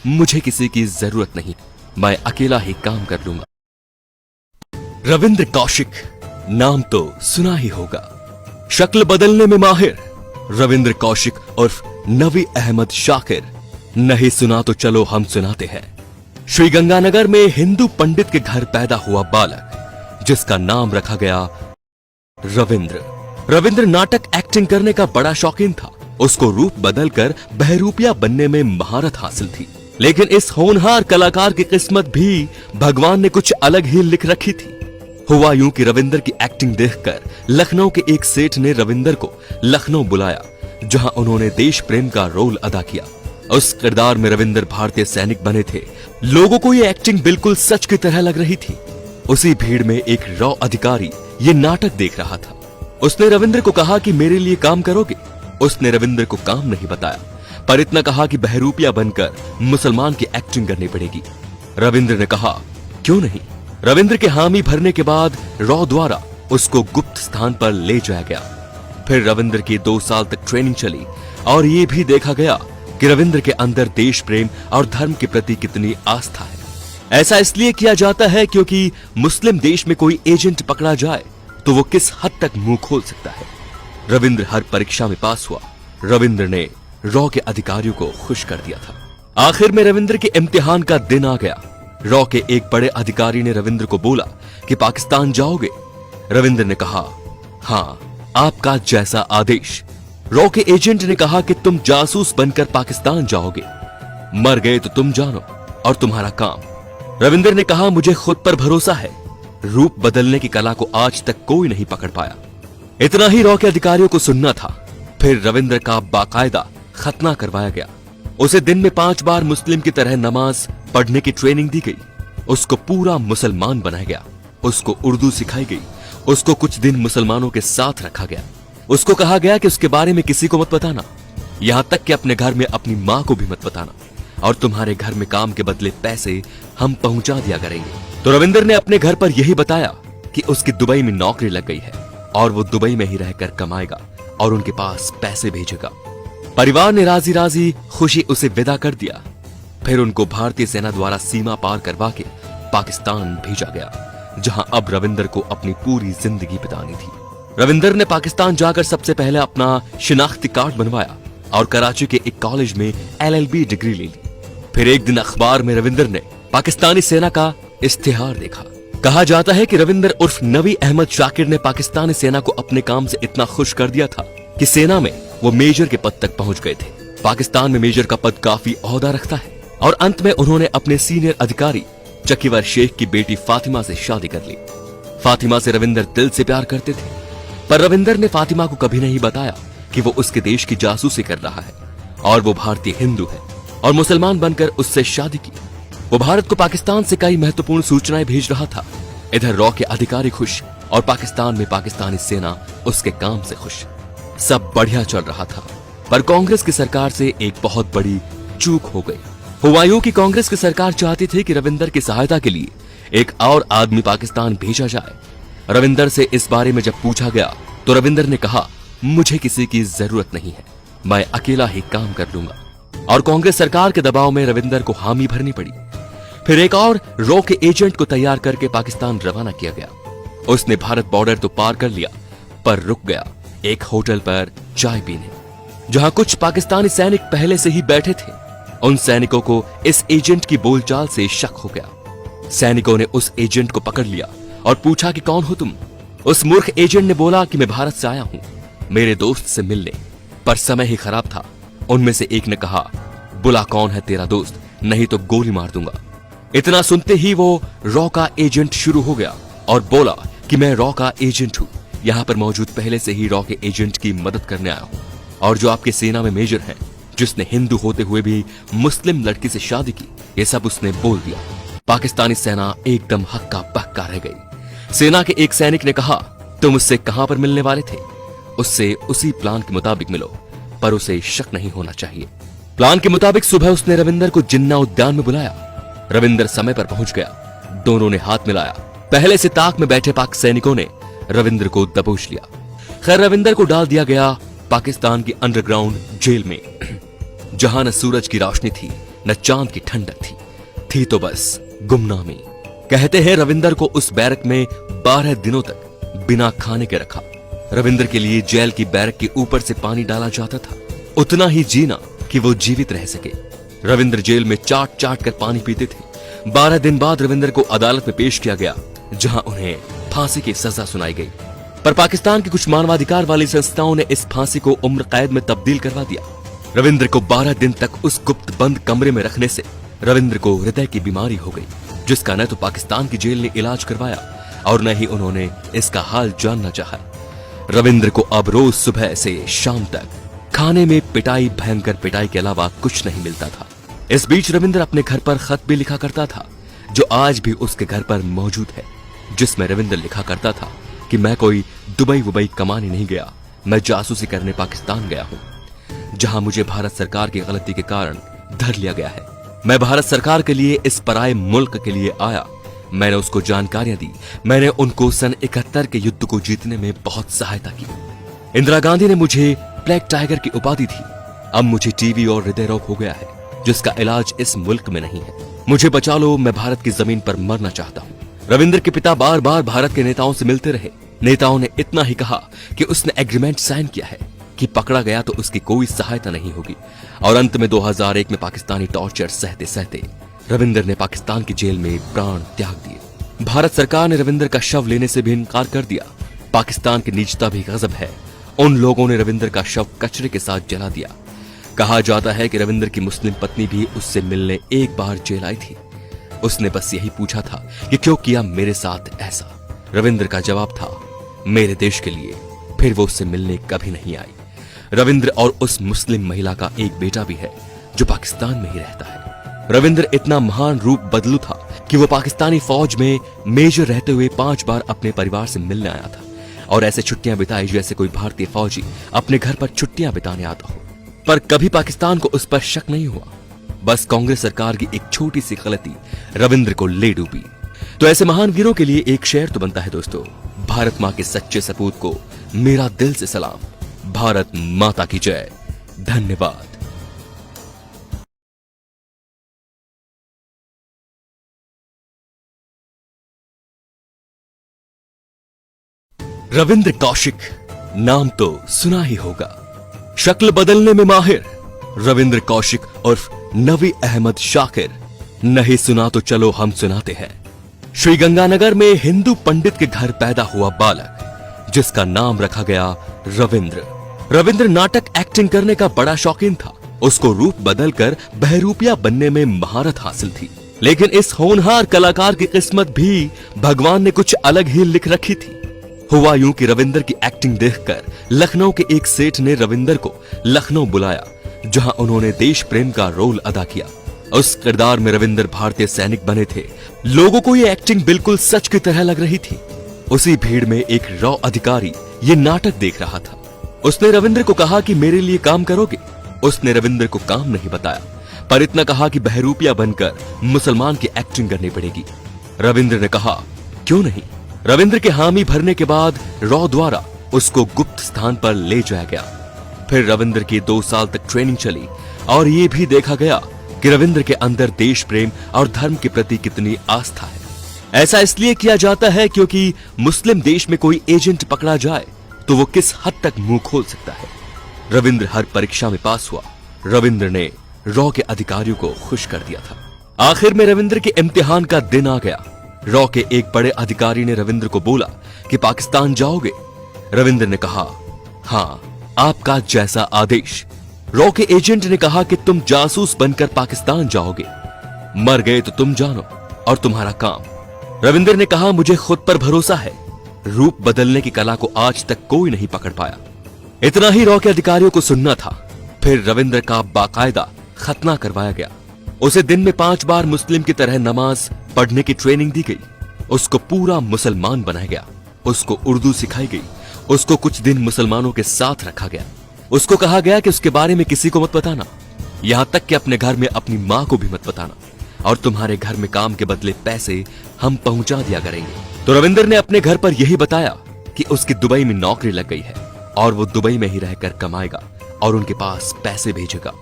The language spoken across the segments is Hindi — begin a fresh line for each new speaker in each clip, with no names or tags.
मुझे किसी की जरूरत नहीं, मैं अकेला ही काम कर लूंगा। रविंद्र कौशिक, नाम तो सुना ही होगा। शक्ल बदलने में माहिर रविंद्र कौशिक उर्फ नवी अहमद शाकिर। नहीं सुना तो चलो हम सुनाते हैं। श्रीगंगानगर में हिंदू पंडित के घर पैदा हुआ बालक, जिसका नाम रखा गया रविंद्र। रविंद्र नाटक एक्टिंग करने का बड़ा शौकीन था। उसको रूप बदलकर बहरूपिया बनने में महारत हासिल थी। लेकिन इस होनहार कलाकार की किस्मत भी भगवान ने कुछ अलग ही लिख रखी थी। हुआ यूं कि रविंद्र की एक्टिंग देखकर लखनऊ के एक सेठ ने रविंद्र को लखनऊ बुलाया, जहां उन्होंने देश प्रेम का रोल अदा किया। उस किरदार में रविंद्र भारतीय सैनिक बने थे। लोगों को ये एक्टिंग बिल्कुल सच की तरह लग रही थी। उसी भीड़ में एक रॉ अधिकारी ये नाटक देख रहा था। उसने रविंद्र को कहा कि मेरे लिए काम करोगे। उसने रविंद्र को काम नहीं बताया, पर इतना कहा कि बहरूपिया बनकर मुसलमान की एक्टिंग करनी पड़ेगी। रविंद्र ने कहा क्यों नहीं। रविंद्र के हामी भरने के बाद रॉ द्वारा उसको गुप्त स्थान पर ले जाया गया। फिर रविंद्र की 2 साल तक ट्रेनिंग चली और ये भी देखा गया कि रविंद्र के अंदर देश प्रेम और धर्म के प्रति कितनी आस्था है। ऐसा इसलिए किया जाता है क्योंकि मुस्लिम देश में कोई एजेंट पकड़ा जाए तो वो किस हद तक मुंह खोल सकता है। रविंद्र हर परीक्षा में पास हुआ। रविंद्र ने रॉ के अधिकारियों को खुश कर दिया था। आखिर में रविंद्र के इम्तिहान का दिन आ गया। रॉ के एक बड़े अधिकारी ने रविंद्र को बोला कि पाकिस्तान जाओगे। रविंद्र ने कहा हाँ, आपका जैसा आदेश। रॉ के एजेंट ने कहा कि तुम जासूस बनकर पाकिस्तान जाओगे, मर गए तो तुम जानो और तुम्हारा काम। रविंद्र ने कहा मुझे खुद पर भरोसा है। रूप बदलने की कला को आज तक कोई नहीं पकड़ पाया। इतना ही रॉ के अधिकारियों को सुनना था। फिर रविंद्र का बाकायदा खतना करवाया गया। उसे दिन में 5 बार मुस्लिम की तरह नमाज पढ़ने की ट्रेनिंग दी गई। उसको पूरा मुसलमान बनाया गया। उसको उर्दू सिखाई गई। उसको कुछ दिन मुसलमानों के साथ रखा गया। उसको कहा गया कि उसके बारे में किसी को मत बताना, यहां तक कि अपने घर में अपनी मां को भी मत बताना, और तुम्हारे घर में काम के बदले पैसे हम पहुंचा दिया करेंगे। तो रविंद्र ने अपने घर पर यही बताया कि उसकी दुबई में नौकरी लग गई है और वो दुबई में ही रहकर कमाएगा और उनके पास पैसे भेजेगा। परिवार ने राजी राजी खुशी उसे विदा कर दिया। फिर उनको भारतीय सेना द्वारा सीमा पार करवा के पाकिस्तान भेजा गया, जहां अब रविंद्र को अपनी पूरी जिंदगी बितानी थी। रविंद्र ने पाकिस्तान जाकर सबसे पहले अपना शिनाख्ती कार्ड बनवाया और कराची के एक कॉलेज में LLB डिग्री ले ली। फिर एक दिन अखबार में रविंद्र ने पाकिस्तानी सेना का इश्तिहार देखा। कहा जाता है कि रविंद्र उर्फ नवी अहमद शाकिर ने पाकिस्तानी सेना को अपने काम से इतना खुश कर दिया था कि सेना में वो मेजर के पद तक पहुंच गए थे। पाकिस्तान में मेजर का पद काफी ओहदा रखता है। और अंत में उन्होंने अपने सीनियर अधिकारी चकीवर शेख की बेटी फातिमा से शादी कर ली। फातिमा से रविंद्र दिल से प्यार करते थे, पर रविंद्र ने फातिमा को कभी नहीं बताया कि वो उसके देश की जासूसी कर रहा है और वो भारतीय हिंदू है, और मुसलमान बनकर उससे शादी की। वो भारत को पाकिस्तान से कई महत्वपूर्ण सूचनाएं भेज रहा था। इधर रॉ के अधिकारी खुश और पाकिस्तान में पाकिस्तानी सेना उसके काम से खुश। सब बढ़िया चल रहा था, पर कांग्रेस की सरकार से एक बहुत बड़ी चूक हो गई। हुआ यूं कि कांग्रेस की सरकार चाहती थी कि रविंद्र की सहायता के लिए एक और आदमी पाकिस्तान भेजा जाए। रविंद्र से इस बारे में जब पूछा गया तो रविंद्र ने कहा मुझे किसी की जरूरत नहीं है, मैं अकेला ही काम कर लूंगा। और कांग्रेस सरकार के दबाव में रविंद्र को हामी भरनी पड़ी। फिर एक और रॉ के एजेंट को तैयार करके पाकिस्तान रवाना किया गया। उसने भारत बॉर्डर तो पार कर लिया, पर रुक गया एक होटल पर चाय पीने, जहां कुछ पाकिस्तानी सैनिक पहले से ही बैठे थे। उन सैनिकों को इस एजेंट की बोलचाल से शक हो गया। सैनिकों ने उस एजेंट को पकड़ लिया और पूछा कि कौन हो तुम। उस मूर्ख एजेंट ने बोला कि मैं भारत से आया हूं मेरे दोस्त से मिलने, पर समय ही खराब था। उनमें से एक ने कहा बुला कौन है तेरा दोस्त, नहीं तो गोली मार दूंगा। इतना सुनते ही वो रॉ का एजेंट शुरू हो गया और बोला कि मैं रॉ का एजेंट हूं, यहां पर मौजूद पहले से ही रॉ के एजेंट की मदद करने आया हूं, और जो आपके सेना में मेजर हैं, जिसने हिंदू होते हुए भी मुस्लिम लड़की से शादी की, ये सब उसने बोल दिया। पाकिस्तानी सेना एकदम हक्का बक्का रह गई। सेना के एक सैनिक ने कहा तुम उससे कहां पर मिलने वाले थे? उससे उसी प्लान के मुताबिक मिलो, पर उसे शक नहीं होना चाहिए। प्लान के मुताबिक सुबह उसने रविंद्र को जिन्ना उद्यान में बुलाया। रविंद्र समय पर पहुंच गया। दोनों ने हाथ मिलाया। पहले से ताक में बैठे पाक सैनिकों ने रविंद्र को दबोच लिया। खैर रविंद्र को डाल दिया गया पाकिस्तान की अंडरग्राउंड जेल में, जहां न सूरज की रोशनी थी न चांद की ठंडक थी तो बस गुमनामी। कहते हैं रविंदर को उस बैरक में 12 दिनों तक बिना खाने के रखा। रविंदर के लिए जेल की बैरक के ऊपर से पानी डाला जाता था, उतना ही जीना कि वो जीवित रह सके। रविंदर जेल में चाट चाट कर पानी पीते थे। 12 दिन बाद रविंदर को अदालत में पेश किया गया, जहां उन्हें फांसी की सजा सुनाई गई। पर पाकिस्तान की कुछ मानवाधिकार वाली संस्थाओं ने इस फांसी को उम्र कैद में तब्दील करवा दिया। रविंद्र को 12 दिन तक उस गुप्त बंद कमरे में रखने से रविंद्र को हृदय की बीमारी हो गई, जिसका न तो पाकिस्तान की जेल ने इलाज करवाया और न ही उन्होंने इसका हाल जानना चाहा। रविंद्र को अब रोज सुबह से शाम तक खाने में पिटाई, भयंकर पिटाई के अलावा कुछ नहीं मिलता था। इस बीच रविंद्र अपने घर पर खत भी लिखा करता था, जो आज भी उसके घर पर मौजूद है, जिसमें रविंद्र लिखा करता था कि मैं कोई दुबई कमाने नहीं गया, मैं जासूसी करने पाकिस्तान गया हूं, जहां मुझे भारत सरकार की गलती के कारण धर लिया गया है। मैं भारत सरकार के लिए इस पराये मुल्क के लिए आया। मैंने उसको जानकारियां दी, मैंने उनको सन 71 के युद्ध को जीतने में बहुत सहायता की। इंदिरा गांधी ने मुझे ब्लैक टाइगर की उपाधि दी। अब मुझे टीबी और हृदय रोग हो गया है, जिसका इलाज इस मुल्क में नहीं है। मुझे बचा लो, मैं भारत की जमीन पर मरना चाहता हूँ। रविंद्र के पिता बार बार भारत के नेताओं से मिलते रहे। नेताओं ने इतना ही कहा कि उसने एग्रीमेंट साइन किया है कि पकड़ा गया तो उसकी कोई सहायता नहीं होगी। और अंत में 2001 में पाकिस्तानी टॉर्चर सहते सहते रविंद्र ने पाकिस्तान की जेल में प्राण त्याग दिए। भारत सरकार ने रविंद्र का शव लेने से भी इनकार कर दिया। पाकिस्तान की नीचता भी गजब है। उन लोगों ने रविंद्र का शव कचरे के साथ जला दिया। कहा जाता है कि रविंद्र की मुस्लिम पत्नी भी उससे मिलने एक बार जेल आई थी। उसने बस यही पूछा था कि क्यों किया मेरे साथ ऐसा। रविंद्र का जवाब था, मेरे देश के लिए। फिर वो उससे मिलने कभी नहीं आई। रविंद्र और उस मुस्लिम महिला का एक बेटा भी है, जो पाकिस्तान में ही रहता है। रविंद्र इतना महान रूप बदलू था कि वो पाकिस्तानी फौज में मेजर रहते हुए 5 बार अपने परिवार से मिलने आया था और ऐसे छुट्टियां बिताई जैसे कोई भारतीय फौजी अपने घर पर छुट्टियां बिताने आता हो। पर कभी पाकिस्तान को उस पर शक नहीं हुआ। बस कांग्रेस सरकार की एक छोटी सी गलती रविंद्र को ले डूबी। तो ऐसे महान वीरों के लिए एक शेर तो बनता है दोस्तों, भारत मां के सच्चे सपूत को मेरा दिल से सलाम। भारत माता की जय। धन्यवाद। रविंद्र कौशिक नाम तो सुना ही होगा, शक्ल बदलने में माहिर रविंद्र कौशिक उर्फ नवी अहमद शाकिर। नहीं सुना तो चलो हम सुनाते हैं। श्री गंगानगर में हिंदू पंडित के घर पैदा हुआ बालक, जिसका नाम रखा गया रविंद्र। रविंद्र नाटक एक्टिंग करने का बड़ा शौकीन था। उसको रूप बदलकर बहरूपिया बनने में महारत हासिल थी। लेकिन इस होनहार कलाकार की किस्मत भी भगवान ने कुछ अलग ही लिख रखी थी। हुआ यूं कि रविंद्र की एक्टिंग देखकर लखनऊ के एक सेठ ने रविंद्र को लखनऊ बुलाया, जहां उन्होंने देश प्रेम का रोल अदा किया। उस किरदार में रविंद्र भारतीय सैनिक बने थे। लोगों को ये एक्टिंग बिल्कुल सच की तरह लग रही थी। उसी भीड़ में एक रॉ अधिकारी ये नाटक देख रहा था। उसने रविंद्र को कहा कि मेरे लिए काम करोगे। उसने रविंद्र को काम नहीं बताया, पर इतना कहा कि बहरूपिया बनकर मुसलमान की एक्टिंग करनी पड़ेगी। रविंद्र ने कहा क्यों नहीं। रविंद्र के हामी भरने के बाद रॉ द्वारा उसको गुप्त स्थान पर ले जाया गया। फिर रविंद्र की 2 साल तक ट्रेनिंग चली और ये भी देखा गया कि रविंद्र के अंदर देश प्रेम और धर्म के प्रति कितनी आस्था है। ऐसा इसलिए किया जाता है क्योंकि मुस्लिम देश में कोई एजेंट पकड़ा जाए तो वो किस हद तक मुंह खोल सकता है। रविंद्र हर परीक्षा में पास हुआ। रविंद्र ने रॉ के अधिकारियों को खुश कर दिया था। आखिर में रविंद्र के इम्तिहान का दिन आ गया। रॉ के एक बड़े अधिकारी ने रविंद्र को बोला कि पाकिस्तान जाओगे। रविंद्र ने कहा हाँ, आपका जैसा आदेश। रॉ के एजेंट ने कहा कि तुम जासूस बनकर पाकिस्तान जाओगे, मर गए तो तुम जानो और तुम्हारा काम। रविंद्र ने कहा मुझे खुद पर भरोसा है। रूप बदलने की कला को आज तक कोई नहीं पकड़ पाया। इतना ही रॉ के अधिकारियों को सुनना था। फिर रविंद्र का बाकायदा खतना करवाया गया। उसे दिन में 5 बार मुस्लिम की तरह नमाज पढ़ने की ट्रेनिंग दी गई। उसको पूरा मुसलमान बनाया गया। उसको उर्दू सिखाई गई। उसको कुछ दिन मुसलमानों के साथ रखा गया। उसको कहा गया कि उसके बारे में किसी को मत बताना, यहां तक कि अपने घर में अपनी मां को भी मत बताना, और तुम्हारे घर में काम के बदले पैसे हम पहुंचा दिया करेंगे। तो रविंद्र ने अपने घर पर यही बताया कि उसकी दुबई में नौकरी लग गई है और वो दुबई में ही रहकर कमाएगा और उनके पास पैसे भेजेगा।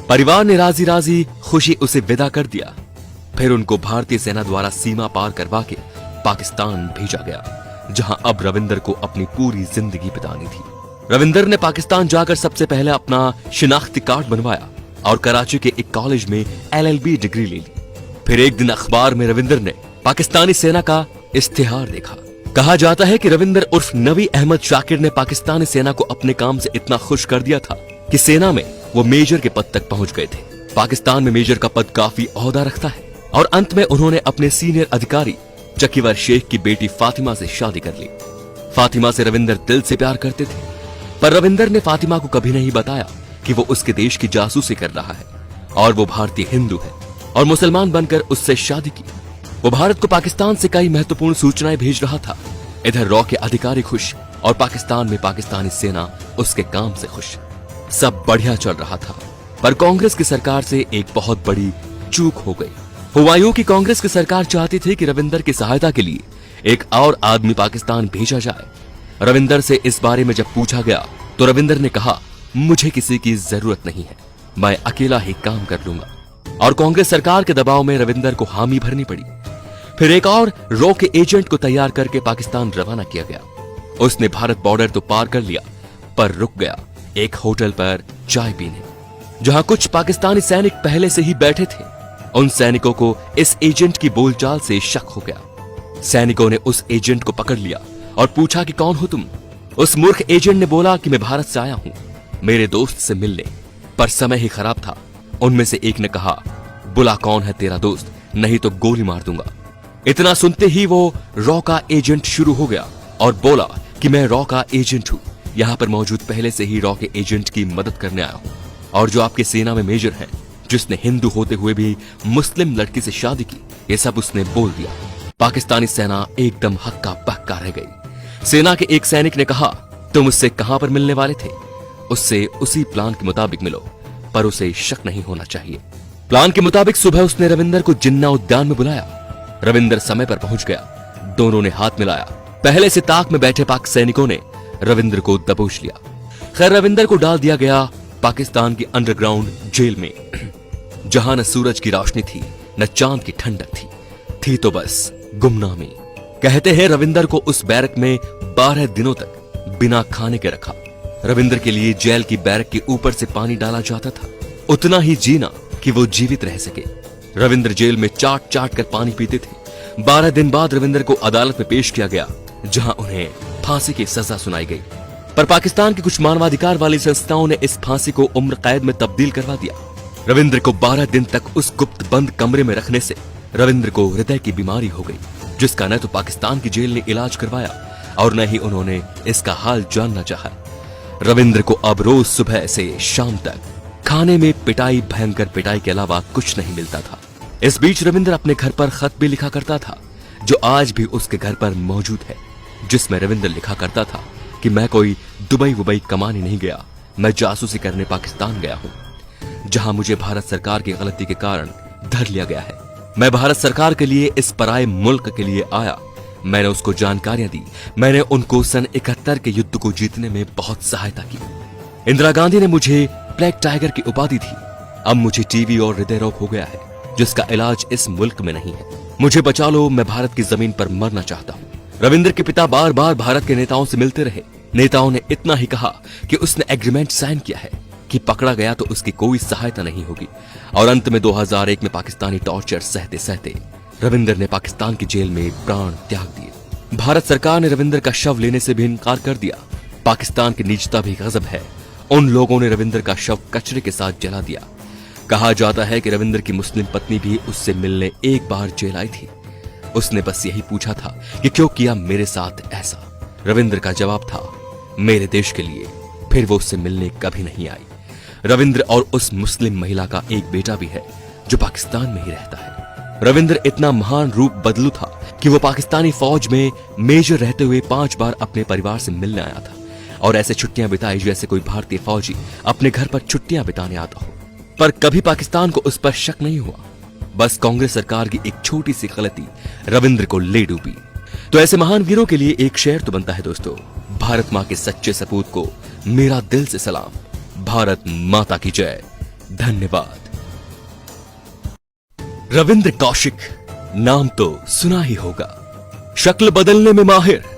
परिवार ने राजी राजी खुशी उसे विदा कर दिया। फिर उनको भारतीय सेना द्वारा सीमा पार करवा के पाकिस्तान भेजा गया, जहां अब रविंदर को अपनी पूरी जिंदगी बितानी थी। रविंदर ने पाकिस्तान जाकर सबसे पहले अपना शिनाख्ती कार्ड बनवाया और कराची के एक कॉलेज में LLB डिग्री ले ली। फिर एक दिन अखबार में रविंदर ने पाकिस्तानी सेना का इश्तिहार देखा। कहा जाता है कि रविंदर उर्फ नबी अहमद शाकिर ने पाकिस्तानी सेना को अपने काम से इतना खुश कर दिया था कि सेना में वो मेजर के पद तक पहुंच गए थे। पाकिस्तान में मेजर का पद काफी ओहदा रखता है और अंत में उन्होंने अपने सीनियर अधिकारी चकीवर शेख की बेटी फातिमा से शादी कर ली। फातिमा से रविंदर दिल से प्यार करते थे, पर रविंदर ने फातिमा को कभी नहीं बताया कि वो उसके देश की जासूसी कर रहा है और वो भारतीय हिंदू है और मुसलमान बनकर उससे शादी की। वो भारत को पाकिस्तान से कई महत्वपूर्ण सूचनाएं भेज रहा था। इधर रॉ के अधिकारी खुश और पाकिस्तान में पाकिस्तानी सेना उसके काम से खुश। सब बढ़िया चल रहा था, पर कांग्रेस की सरकार से एक बहुत बड़ी चूक हो गई। हुआ यूं कि कांग्रेस की सरकार चाहती थी कि रविंदर की सहायता के लिए एक और आदमी पाकिस्तान भेजा जाए। रविंदर से इस बारे में जब पूछा गया तो रविंदर ने कहा, मुझे किसी की जरूरत नहीं है, मैं अकेला ही काम कर लूंगा। और कांग्रेस सरकार के दबाव में रविंदर को हामी भरनी पड़ी। फिर एक और रॉ के एजेंट को तैयार करके पाकिस्तान रवाना किया गया। उसने भारत बॉर्डर तो पार कर लिया, पर रुक गया एक होटल पर चाय पीने, जहां कुछ पाकिस्तानी सैनिक पहले से ही बैठे थे। उन सैनिकों को इस एजेंट की बोलचाल से शक हो गया। सैनिकों ने उस एजेंट को पकड़ लिया और पूछा कि कौन हो तुम। उस मूर्ख एजेंट ने बोला कि मैं भारत से आया हूं मेरे दोस्त से मिलने, पर समय ही खराब था। उनमें से एक ने कहा, बुला कौन है तेरा दोस्त, नहीं तो गोली मार दूंगा। इतना सुनते ही वो रॉ का एजेंट शुरू हो गया और बोला कि मैं रॉ का एजेंट हूं, यहां पर मौजूद पहले से ही रॉ के एजेंट की मदद करने आया हूं, और जो आपके सेना में मेजर है जिसने हिंदू होते हुए भी मुस्लिम लड़की से शादी की, ये सब उसने बोल दिया। पाकिस्तानी सेना एकदम हक्का बक्का रह गई। सेना के एक सैनिक ने कहा, तुम उससे कहां पर मिलने वाले थे? उससे उसी प्लान के मुताबिक मिलो, पर उसे शक नहीं होना चाहिए। प्लान के मुताबिक सुबह उसने रविंदर को जिन्ना उद्यान में बुलाया। रविंदर समय पर पहुंच गया। दोनों ने हाथ मिलाया। पहले से ताक में बैठे पाक सैनिकों ने रविंदर को दबोच लिया। खैर, रविंदर को डाल दिया गया पाकिस्तान की अंडरग्राउंड जेल में, जहां न सूरज की रोशनी थी न चांद की ठंडक थी तो बस गुमनामी। कहते हैं रविंदर को उस बैरक में 12 दिनों तक बिना खाने के रखा। रविंदर के लिए जेल की बैरक के ऊपर से पानी डाला जाता था, उतना ही जीना कि वो जीवित रह सके। रविंदर जेल में चाट चाट कर पानी पीते थे। 12 दिन बाद रविंदर को अदालत में पेश किया गया, जहां उन्हें फांसी की सजा सुनाई गई। पर पाकिस्तान की कुछ मानवाधिकार वाली संस्थाओं ने इस फांसी को उम्र कैद में तब्दील करवा दिया। रविंद्र को 12 दिन तक उस गुप्त बंद कमरे में रखने से रविंद्र को हृदय की बीमारी हो गई, जिसका न तो पाकिस्तान की जेल ने इलाज करवाया और न ही उन्होंने इसका हाल जानना चाहा। रविंद्र को अब रोज सुबह से शाम तक खाने में पिटाई, भयंकर पिटाई के अलावा कुछ नहीं मिलता था। इस बीच रविंद्र अपने घर पर खत भी लिखा करता था, जो आज भी उसके घर पर मौजूद है, जिसमें रविंद्र लिखा करता था कि मैं कोई दुबई कमाने नहीं गया, मैं जासूसी करने पाकिस्तान गया हूं, जहां मुझे भारत सरकार की गलती के कारण धर लिया गया है। मैं भारत सरकार के लिए इस पराये मुल्क के लिए आया। मैंने उसको जानकारियां दी, मैंने उनको सन 71 के युद्ध को जीतने में बहुत सहायता की। इंदिरा गांधी ने मुझे ब्लैक टाइगर की उपाधि दी। अब मुझे टीबी और हृदय रोग हो गया है, जिसका इलाज इस मुल्क में नहीं है। मुझे बचा लो, मैं भारत की जमीन पर मरना चाहता हूँ। रविंद्र के पिता बार बार भारत के नेताओं से मिलते रहे। नेताओं ने इतना ही कहा कि उसने एग्रीमेंट साइन किया है कि पकड़ा गया तो उसकी कोई सहायता नहीं होगी। और अंत में 2001 में पाकिस्तानी टॉर्चर सहते सहते रविंद्र ने पाकिस्तान की जेल में प्राण त्याग दिए। भारत सरकार ने रविंद्र का शव लेने से भी इनकार कर दिया। पाकिस्तान की नीचता भी गजब है। उन लोगों ने रविंद्र का शव कचरे के साथ जला दिया। कहा जाता है कि रविंद्र की मुस्लिम पत्नी भी उससे मिलने एक बार जेल आई थी। उसने बस यही पूछा था कि क्यों किया मेरे साथ ऐसा। रविंद्र का जवाब था, मेरे देश के लिए। फिर वो उससे मिलने कभी नहीं आई। रविंद्र और उस मुस्लिम महिला का एक बेटा भी है, जो पाकिस्तान में ही रहता है। रविंद्र इतना महान रूप बदलू था कि वो पाकिस्तानी फौज में मेजर रहते हुए 5 बार अपने परिवार से मिलने आया था और ऐसे छुट्टियां बिताई जैसे कोई भारतीय फौजी अपने घर पर छुट्टियां बिताने आता हो। पर कभी पाकिस्तान को उस पर शक नहीं हुआ। बस कांग्रेस सरकार की एक छोटी सी गलती रविंद्र को ले डूबी। तो ऐसे महान वीरों के लिए एक शेर तो बनता है दोस्तों, भारत माँ के सच्चे सपूत को मेरा दिल से सलाम। भारत माता की जय, धन्यवाद। रविंद्र कौशिक नाम तो सुना ही होगा, शक्ल बदलने में माहिर